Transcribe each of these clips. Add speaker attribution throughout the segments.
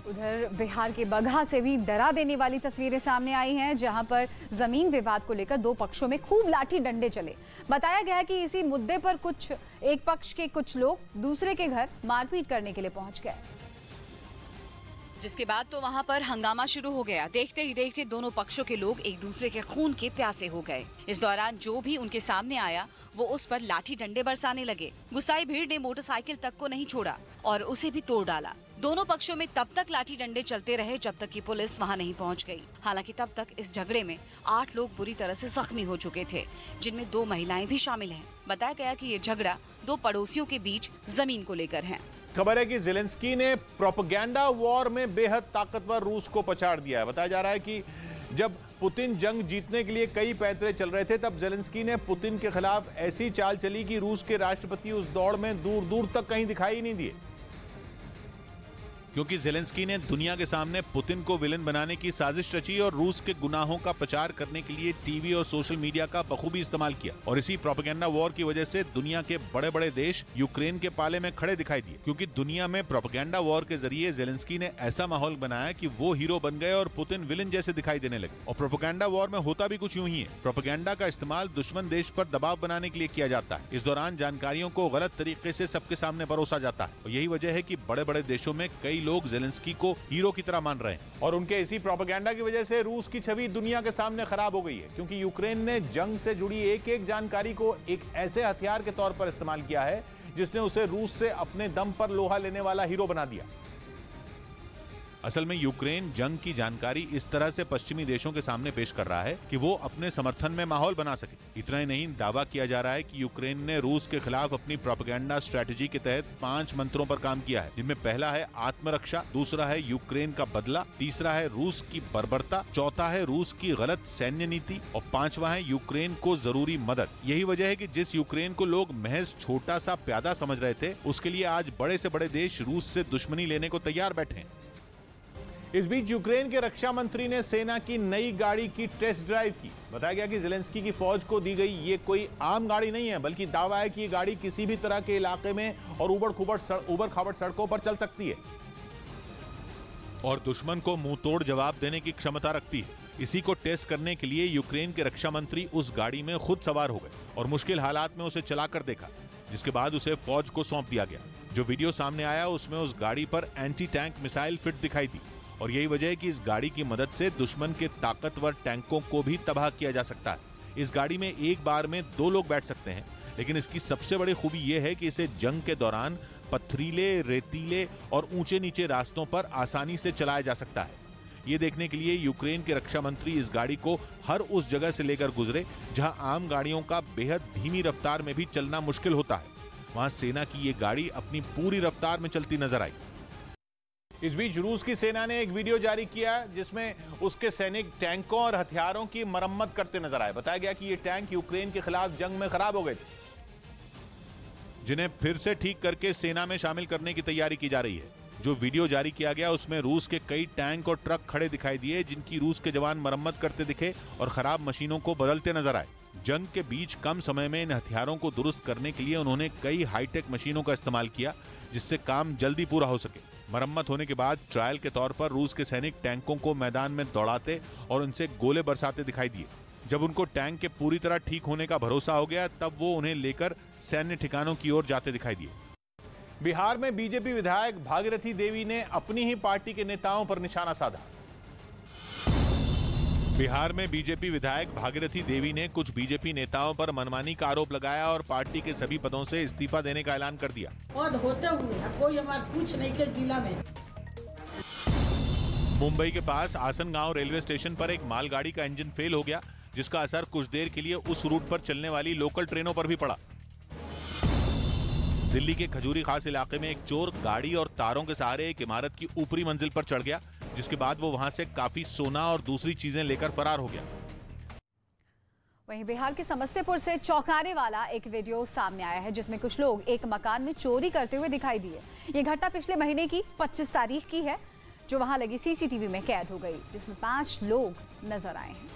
Speaker 1: उधर बिहार के बगहा से भी डरा देने वाली तस्वीरें सामने आई हैं, जहां पर जमीन विवाद को लेकर दो पक्षों में खूब लाठी डंडे चले। बताया गया है कि इसी मुद्दे पर एक पक्ष के कुछ लोग दूसरे के घर मारपीट करने के लिए पहुंच गए, जिसके बाद तो वहां पर हंगामा शुरू हो गया। देखते ही देखते दोनों पक्षों के लोग एक दूसरे के खून के प्यासे हो गए। इस दौरान जो भी उनके सामने आया वो उस पर लाठी डंडे बरसाने लगे। गुस्साई भीड़ ने मोटरसाइकिल तक को नहीं छोड़ा और उसे भी तोड़ डाला। दोनों पक्षों में तब तक लाठी डंडे चलते रहे जब तक कि पुलिस वहां नहीं पहुंच गई। हालांकि तब तक इस झगड़े में 8 लोग बुरी तरह से जख्मी हो चुके थे, जिनमें 2 महिलाएं भी शामिल हैं। बताया गया कि ये झगड़ा 2 पड़ोसियों के बीच जमीन को लेकर है।
Speaker 2: खबर है कि ज़ेलेंस्की ने प्रोपेगेंडा वॉर में बेहद ताकतवर रूस को पछाड़ दिया है। बताया जा रहा है कि जब पुतिन जंग जीतने के लिए कई पैंतरे चल रहे थे, तब ज़ेलेंस्की ने पुतिन के खिलाफ ऐसी चाल चली कि रूस के राष्ट्रपति उस दौड़ में दूर दूर तक कहीं दिखाई ही नहीं दिए, क्योंकि ज़ेलेंस्की ने दुनिया के सामने पुतिन को विलन बनाने की साजिश रची और रूस के गुनाहों का प्रचार करने के लिए टीवी और सोशल मीडिया का बखूबी इस्तेमाल किया। और इसी प्रोपेगेंडा वॉर की वजह से दुनिया के बड़े बड़े देश यूक्रेन के पाले में खड़े दिखाई दिए, क्योंकि दुनिया में प्रोपेगेंडा वॉर के जरिए ज़ेलेंस्की ने ऐसा माहौल बनाया कि वो हीरो बन गए और पुतिन विलन जैसे दिखाई देने लगे। और प्रोपेगेंडा वॉर में होता भी कुछ यूं ही है। प्रोपेगेंडा का इस्तेमाल दुश्मन देश पर दबाव बनाने के लिए किया जाता है। इस दौरान जानकारियों को गलत तरीके से सबके सामने परोसा जाता है और यही वजह है कि बड़े बड़े देशों में कई लोग ज़ेलेंस्की को हीरो की तरह मान रहे हैं। और उनके इसी प्रोपेगेंडा की वजह से रूस की छवि दुनिया के सामने खराब हो गई है, क्योंकि यूक्रेन ने जंग से जुड़ी एक एक जानकारी को एक ऐसे हथियार के तौर पर इस्तेमाल किया है जिसने उसे रूस से अपने दम पर लोहा लेने वाला हीरो बना दिया। असल में यूक्रेन जंग की जानकारी इस तरह से पश्चिमी देशों के सामने पेश कर रहा है कि वो अपने समर्थन में माहौल बना सके। इतना ही नहीं, दावा किया जा रहा है कि यूक्रेन ने रूस के खिलाफ अपनी प्रोपेगेंडा स्ट्रेटजी के तहत 5 मंत्रों पर काम किया है, जिनमें पहला है आत्मरक्षा, दूसरा है यूक्रेन का बदला, तीसरा है रूस की बर्बरता, चौथा है रूस की गलत सैन्य नीति और 5वां है यूक्रेन को जरूरी मदद। यही वजह है कि जिस यूक्रेन को लोग महज छोटा सा प्यादा समझ रहे थे, उसके लिए आज बड़े से बड़े देश रूस से दुश्मनी लेने को तैयार बैठे हैं। इस बीच यूक्रेन के रक्षा मंत्री ने सेना की नई गाड़ी की टेस्ट ड्राइव की। बताया गया कि ज़ेलेंस्की की फौज को दी गई ये कोई आम गाड़ी नहीं है, बल्कि दावा है कि ये गाड़ी किसी भी तरह के इलाके में और उबड़ खाबड़ सड़कों पर चल सकती है और दुश्मन को मुंह तोड़ जवाब देने की क्षमता रखती है। इसी को टेस्ट करने के लिए यूक्रेन के रक्षा मंत्री उस गाड़ी में खुद सवार हो गए और मुश्किल हालात में उसे चलाकर देखा, जिसके बाद उसे फौज को सौंप दिया गया। जो वीडियो सामने आया उसमें उस गाड़ी पर एंटी टैंक मिसाइल फिट दिखाई दी और यही वजह है कि इस गाड़ी की मदद से दुश्मन के ताकतवर टैंकों को भी तबाह किया जा सकता है। इस गाड़ी में एक बार में 2 लोग बैठ सकते हैं, लेकिन इसकी सबसे बड़ी खूबी यह है कि इसे जंग के दौरान पथरीले, रेतीले और ऊंचे नीचे रास्तों पर आसानी से चलाया जा सकता है। ये देखने के लिए यूक्रेन के रक्षा मंत्री इस गाड़ी को हर उस जगह से लेकर गुजरे जहां आम गाड़ियों का बेहद धीमी रफ्तार में भी चलना मुश्किल होता है। वहां सेना की ये गाड़ी अपनी पूरी रफ्तार में चलती नजर आई। इस बीच रूस की सेना ने एक वीडियो जारी किया जिसमें उसके सैनिक टैंकों और हथियारों की मरम्मत करते नजर आए। बताया गया कि ये टैंक यूक्रेन के खिलाफ जंग में खराब हो गए थे, जिन्हें फिर से ठीक करके सेना में शामिल करने की तैयारी की जा रही है। जो वीडियो जारी किया गया उसमें रूस के कई टैंक और ट्रक खड़े दिखाई दिए, जिनकी रूस के जवान मरम्मत करते दिखे और खराब मशीनों को बदलते नजर आए। जंग के बीच कम समय में इन हथियारों को दुरुस्त करने के लिए उन्होंने कई हाईटेक मशीनों का इस्तेमाल किया, जिससे काम जल्दी पूरा हो सके। मरम्मत होने के बाद ट्रायल के तौर पर रूस के सैनिक टैंकों को मैदान में दौड़ाते और उनसे गोले बरसाते दिखाई दिए। जब उनको टैंक के पूरी तरह ठीक होने का भरोसा हो गया, तब वो उन्हें लेकर सैन्य ठिकानों की ओर जाते दिखाई दिए। बिहार में बीजेपी विधायक भागीरथी देवी ने अपनी ही पार्टी के नेताओं पर निशाना साधा। बिहार में बीजेपी विधायक भागीरथी देवी ने कुछ बीजेपी नेताओं पर मनमानी का आरोप लगाया और पार्टी के सभी पदों से इस्तीफा देने का ऐलान कर दिया।
Speaker 3: पद होते हुए कोई हमारे पूछ नहीं के जिला में।
Speaker 2: मुंबई के पास आसनगांव रेलवे स्टेशन पर एक मालगाड़ी का इंजन फेल हो गया, जिसका असर कुछ देर के लिए उस रूट पर चलने वाली लोकल ट्रेनों पर भी पड़ा। दिल्ली के खजूरी खास इलाके में एक चोर गाड़ी और तारों के सहारे एक इमारत की ऊपरी मंजिल पर चढ़ गया, जिसके बाद वो वहां से काफी सोना और दूसरी चीजें लेकर फरार हो गया।
Speaker 1: वहीं बिहार के समस्तीपुर से चौंकाने वाला एक वीडियो सामने आया है, जिसमें कुछ लोग एक मकान में चोरी करते हुए दिखाई दिए। ये घटना पिछले महीने की 25 तारीख की है, जो वहां लगी सीसीटीवी में कैद हो गई, जिसमें 5 लोग नजर आए हैं,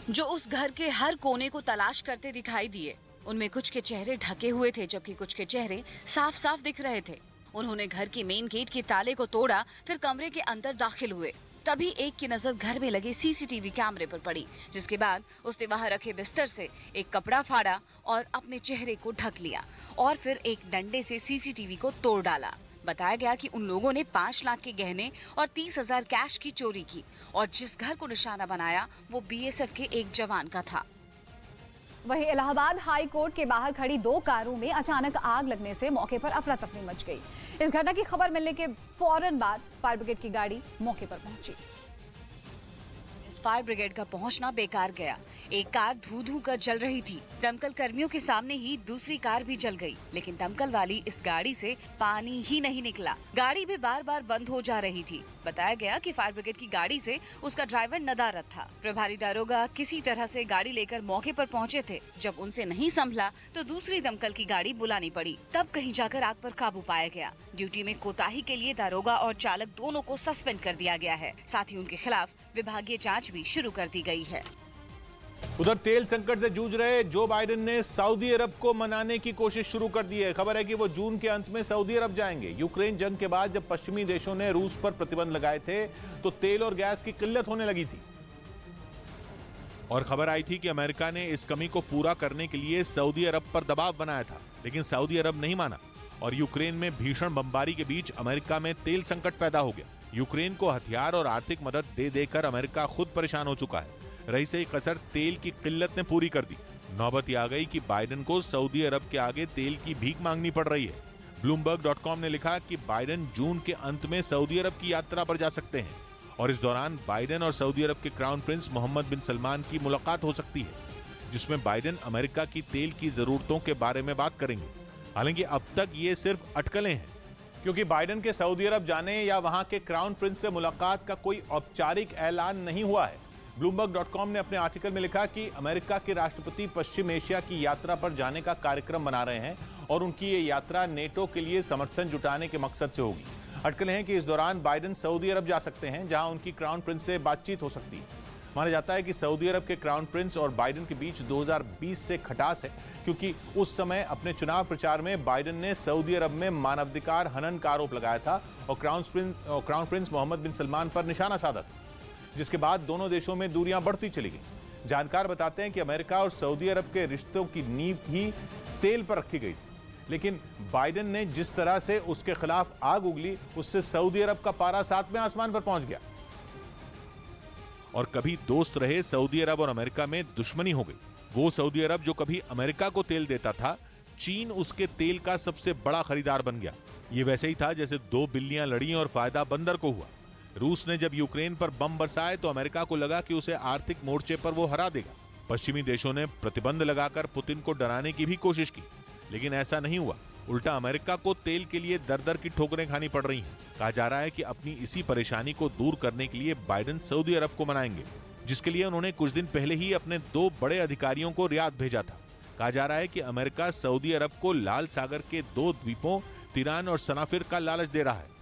Speaker 1: जो उस घर के हर कोने को तलाश करते दिखाई दिए। उनमें कुछ के चेहरे ढके हुए थे, जबकि कुछ के चेहरे साफ साफ दिख रहे थे।
Speaker 4: उन्होंने घर के मेन गेट के ताले को तोड़ा, फिर कमरे के अंदर दाखिल हुए। तभी एक की नजर घर में लगे सीसीटीवी कैमरे पर पड़ी, जिसके बाद उसने वहां रखे बिस्तर से एक कपड़ा फाड़ा और अपने चेहरे को ढक लिया और फिर एक डंडे से सीसीटीवी को तोड़ डाला। बताया गया कि उन लोगों ने 5 लाख के गहने और 30,000 कैश की चोरी की और जिस घर को निशाना बनाया वो बीएसएफ के एक जवान का था।
Speaker 1: वहीं इलाहाबाद हाई कोर्ट के बाहर खड़ी 2 कारों में अचानक आग लगने से मौके पर अफरा तफरी मच गई। इस घटना की खबर मिलने के फौरन बाद फायर ब्रिगेड की गाड़ी मौके पर पहुंची।
Speaker 4: इस फायर ब्रिगेड का पहुंचना बेकार गया। एक कार धू कर जल रही थी। दमकल कर्मियों के सामने ही दूसरी कार भी जल गई, लेकिन दमकल वाली इस गाड़ी से पानी ही नहीं निकला। गाड़ी भी बार बार बंद हो जा रही थी। बताया गया कि फायर ब्रिगेड की गाड़ी से उसका ड्राइवर नदारद था। प्रभारी दारोगा किसी तरह से गाड़ी लेकर मौके पर पहुंचे थे। जब उनसे नहीं संभला तो दूसरी दमकल की गाड़ी बुलानी पड़ी। तब कहीं जाकर आग पर काबू पाया गया। ड्यूटी में कोताही के लिए दारोगा और चालक दोनों को सस्पेंड कर दिया गया है। साथ ही उनके खिलाफ विभागीय जांच भी शुरू कर दी गई है।
Speaker 2: उधर तेल संकट से जूझ रहे जो बाइडेन ने सऊदी अरब को मनाने की कोशिश शुरू कर दी है। खबर है कि वो जून के अंत में सऊदी अरब जाएंगे। यूक्रेन जंग के बाद जब पश्चिमी देशों ने रूस पर प्रतिबंध लगाए थे तो तेल और गैस की किल्लत होने लगी थी और खबर आई थी कि अमेरिका ने इस कमी को पूरा करने के लिए सऊदी अरब पर दबाव बनाया था, लेकिन सऊदी अरब नहीं माना और यूक्रेन में भीषण बमबारी के बीच अमेरिका में तेल संकट पैदा हो गया। यूक्रेन को हथियार और आर्थिक मदद दे देकर अमेरिका खुद परेशान हो चुका है। रही सही कसर तेल की किल्लत ने पूरी कर दी। नौबत आ गई कि बाइडेन को सऊदी अरब के आगे तेल की भीख मांगनी पड़ रही है। Bloomberg.com ने लिखा कि बाइडेन जून के अंत में सऊदी अरब की यात्रा पर जा सकते हैं और इस दौरान बाइडेन और सऊदी अरब के क्राउन प्रिंस मोहम्मद बिन सलमान की मुलाकात हो सकती है, जिसमें बाइडेन अमेरिका की तेल की जरूरतों के बारे में बात करेंगे। हालांकि अब तक ये सिर्फ अटकलें हैं, क्योंकि बाइडेन के सऊदी अरब जाने या वहां के क्राउन प्रिंस से मुलाकात का कोई औपचारिक ऐलान नहीं हुआ है। Bloomberg.com ने अपने आर्टिकल में लिखा कि अमेरिका के राष्ट्रपति पश्चिम एशिया की यात्रा पर जाने का कार्यक्रम बना रहे हैं और उनकी ये यात्रा नेटो के लिए समर्थन जुटाने के मकसद से होगी। अटकलें हैं कि इस दौरान बाइडेन सऊदी अरब जा सकते हैं, जहां उनकी क्राउन प्रिंस से बातचीत हो सकती है। माना जाता है कि सऊदी अरब के क्राउन प्रिंस और बाइडेन के बीच 2020 से खटास है, क्योंकि उस समय अपने चुनाव प्रचार में बाइडेन ने सऊदी अरब में मानवाधिकार हनन का आरोप लगाया था और क्राउन प्रिंस मोहम्मद बिन सलमान पर निशाना साधा था, जिसके बाद दोनों देशों में दूरियां बढ़ती चली गई। जानकार बताते हैं कि अमेरिका और सऊदी अरब के रिश्तों की नींव ही तेल पर रखी गई थी, लेकिन बाइडेन ने जिस तरह से उसके खिलाफ आग उगली, उससे सऊदी अरब का पारा 7वें आसमान पर पहुंच गया और कभी दोस्त रहे सऊदी अरब और अमेरिका में दुश्मनी हो गई। वो सऊदी अरब जो कभी अमेरिका को तेल देता था, चीन उसके तेल का सबसे बड़ा खरीदार बन गया। ये वैसे ही था जैसे 2 बिल्लियां लड़ी और फायदा बंदर को हुआ। रूस ने जब यूक्रेन पर बम बरसाए तो अमेरिका को लगा कि उसे आर्थिक मोर्चे पर वो हरा देगा। पश्चिमी देशों ने प्रतिबंध लगाकर पुतिन को डराने की भी कोशिश की, लेकिन ऐसा नहीं हुआ। उल्टा अमेरिका को तेल के लिए दर-दर की ठोकरें खानी पड़ रही हैं। कहा जा रहा है कि अपनी इसी परेशानी को दूर करने के लिए बाइडेन सऊदी अरब को मनाएंगे, जिसके लिए उन्होंने कुछ दिन पहले ही अपने 2 बड़े अधिकारियों को रियाद भेजा था। कहा जा रहा है कि अमेरिका सऊदी अरब को लाल सागर के 2 द्वीपों तिरान और सनाफिर का लालच दे रहा है।